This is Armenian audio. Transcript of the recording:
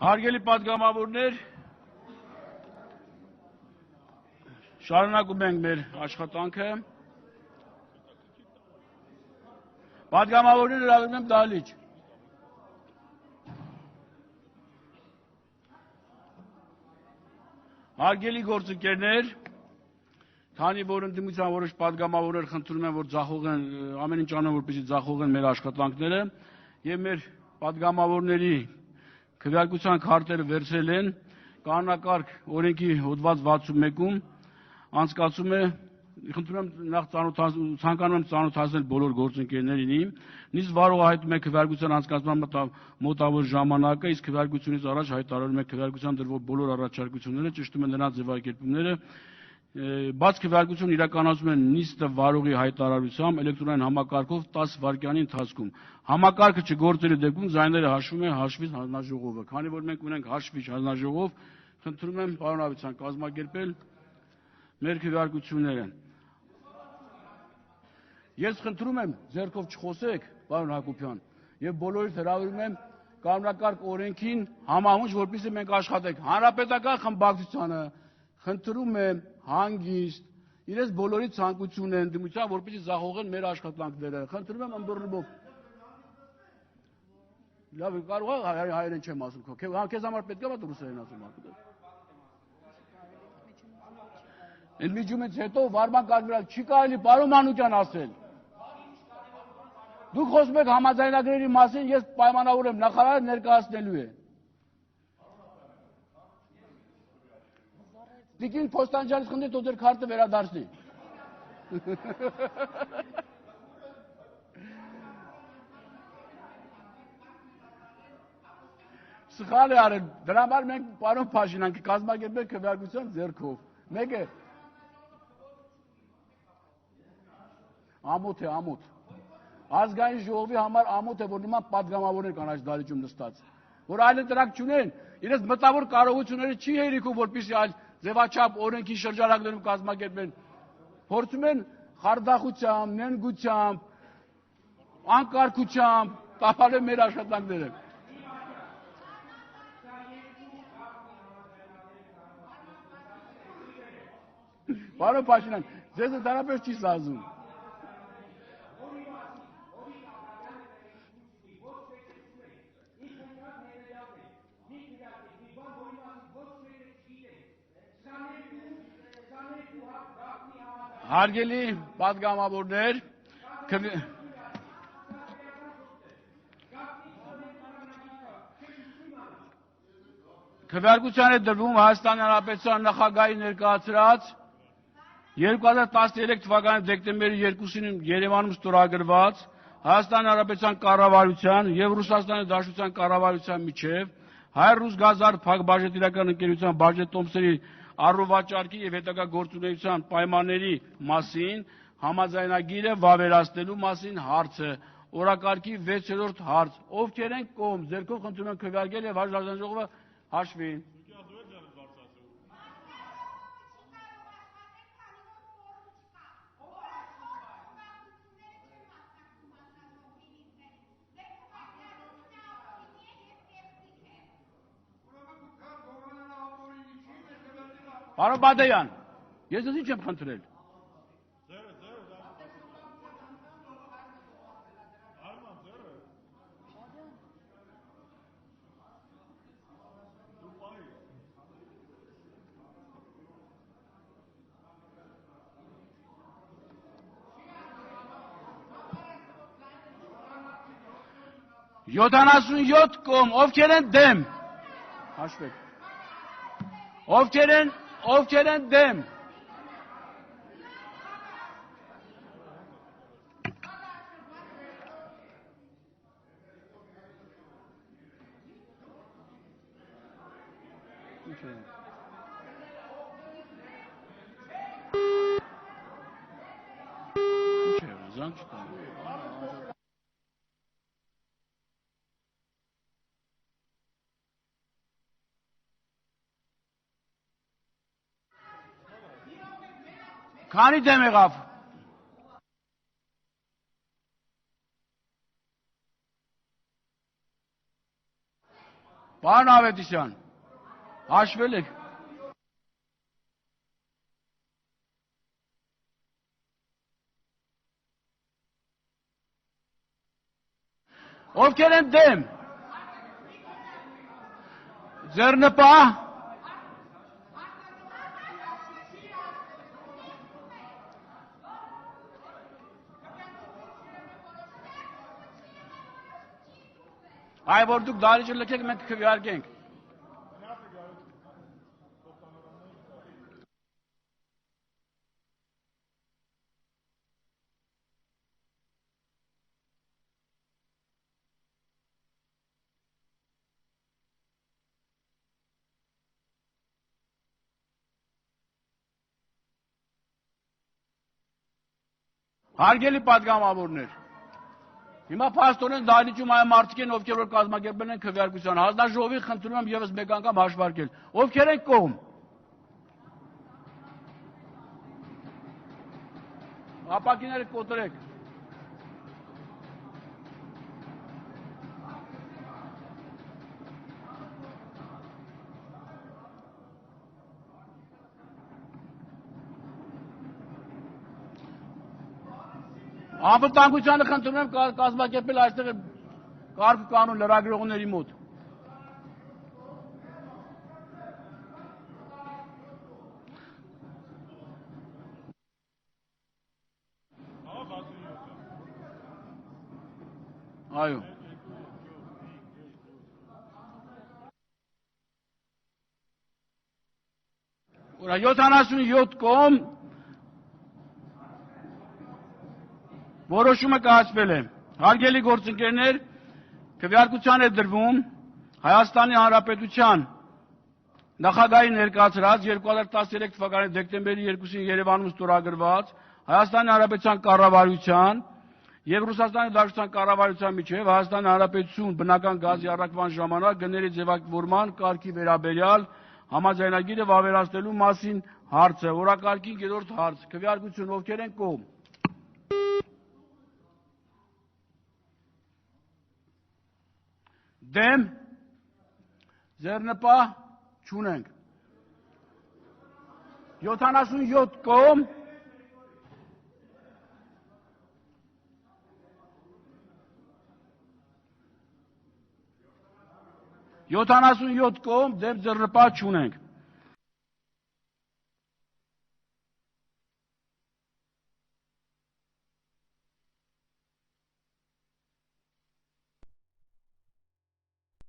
Հարգելի պատգամավորներ, շարունակում ենք մեր աշխատանքը։ Պատգամավորները հրավիրում եմ դահլիճ։ Հարգելի գործընկերներ, քանի որ ընդդիմության որոշ պատգամավորներ խնդրում են, որ ձախողեն, ամեն ինչ անեն, որպեսզի ձախողեն մեր աշխատանքները, եւ մեր պատգամավորների քվեարկության քարտերը վերցրել են, կանոնակարգ օրենքի հոդված 61-ում անցկացում է, խնդրում եմ նախ ցանկանում եմ ծանոթացնել բոլոր գործընկերներին, նույնիսկ վարողահայտում է քվեարկության անցկացման մոտավոր ժամանակը, իսկ քվեարկությունից առաջ հայտարարում է քվեարկության դրվող բոլոր առաջարկությունները, ճշտում է նրանց ձևակերպումները, բաց քվեարկություն իրականացում են նիստը վարողի հայտարարությամբ էլեկտրոնային համակարգով 10 վայրկյանի ընթացքում։ Համակարգը չգործելու դեպքում ձայները հաշվում են հաշվիչ հանձնաժողովը։ Քանի որ մենք ունենք հաշվիչ հանձնաժողով, խնդրում եմ պարոն Ավետիսյան կազմակերպել մեր քվեարկությունները։ Ես խնդրում եմ ձեռքով չխոսեք, պարոն Հակոբյան, եւ բոլորիդ հրավիրում եմ կանոնակարգ օրենքին համահունչ, որպեսզի մենք աշխատենք։ Հանրապետական խմբակցությանը խնդրում եմ հանգիստ, իրենց բոլորի ցանկությունն է ընդդիմության, որպեսզի ձախողեն մեր աշխատանքները։ Խնդրում եմ ըմբռնումով։ Լավ, կարող է հայերեն չեմ ասում, քեզ համար պետք է ռուսերեն ասում։ Ընդմիջումից հետո վարման կարգավորած չի կարելի պարոն Մանուկյան ասել։ Դուք խոսում եք համաձայնագրերի մասին, ես պայմանավոր եմ, նախարարը ներկայացնելու է։ Տիկին Փոստանջյանից խնդրի, թող ձեր քարտը վերադարձնի։ Սխալ է արել, դրա համար մենք պարոն Փաշինյան կկազմակերպենք քվեարկության ձեռքով։ Մեկը ամոթ է, ամոթ։ Ազգային ժողովի համար ամոթ է, որ նման պատգամավորներ կան այս դահլիճում նստած, որ այլ ընտրակ չունեն, իրենց մտավոր կարողությունները չի հերիքում, որպեսզի այլ ձևաչափ օրենքի շրջանակներում կազմակերպեն, փորձում են խարդախությամբ, նենգությամբ, անկարգությամբ տապալել մեր աշխատանքները։ Պարոն Փաշինյան, ձեզ ընդհանրապես չի սազում։ Հարգելի պատգամավորներ, քվեարկության է դրվում Հայաստանի Հանրապետության նախագահի ներկայացրած 2013 թվականի դեկտեմբերի 2-ին Երևանում ստորագրված Հայաստանի Հանրապետության կառավարության եւ Ռուսաստանի Դաշնության կառավարության միջև հայ-ռուս գազար փակ բաժնետիրական ընկերության բաժնետոմսերի առուվաճառքի եւ հետագա գործունեության պայմանների մասին համաձայնագիրը վավերացնելու մասին հարցը, օրակարգի 6-րդ հարց, ովքեր են կողմ, ձեռքով խնդրում եմ քվեարկել եւ հանձնաժողովը հաշվի։ Պարոն Բադեյան, ես ինչ եմ խնդրել։ Յոթանասունյոթ կողմ, ովքեր են դեմ։ Հաշվեք։ Ովքեր են դեմ։ Քանի դեմ եղավ։ Պարոն Ավետիսյան, հաշվել եք։ Ովքեր են դեմ։ Ձեռնպահ։ Այ որ դուք դահլիճը լքեք, մենք քվեարկենք։ Հարգելի պատգամավորներ, հիմա փաստորեն դահլիճում այ մարդիկ են, ովքեր որ կազմակերպել են քվեարկության, հանձնաժողովի խնդրում եմ եւս մեկ անգամ հաշվարկել, ովքեր են կողմ։ Ապակիները կոտրեք։ Անվտանգությանը խնդրում եմ կազմակերպել այստեղ կարգ ու կանոն լրագրողների մոտ։ Այո։ Ուրա 77 կողմ որոշումը կայացվել է։ Հարգելի գործընկերներ, քվեարկության է դրվում Հայաստանի Հանրապետության նախագահի ներկայացրած 2013 թվականի դեկտեմբերի 2-ին Երևանում ստորագրված Հայաստանի Հանրապետության կառավարության եւ Ռուսաստանի Դաշնության կառավարության միջև Հայաստանի Հանրապետություն բնական գազի առաքման ժամանակ գների ձևավորման կարգի վերաբերյալ համաձայնագիրը վավերացնելու մասին հարցը։ Օրակարգի 5-րդ հարց։ Քվեարկություն ովքեր են կողմ։ Դեմ, ձեռնպահ չունենք։ 77 կողմ, 77 կողմ, դեմ ձեռնպահ չունենք։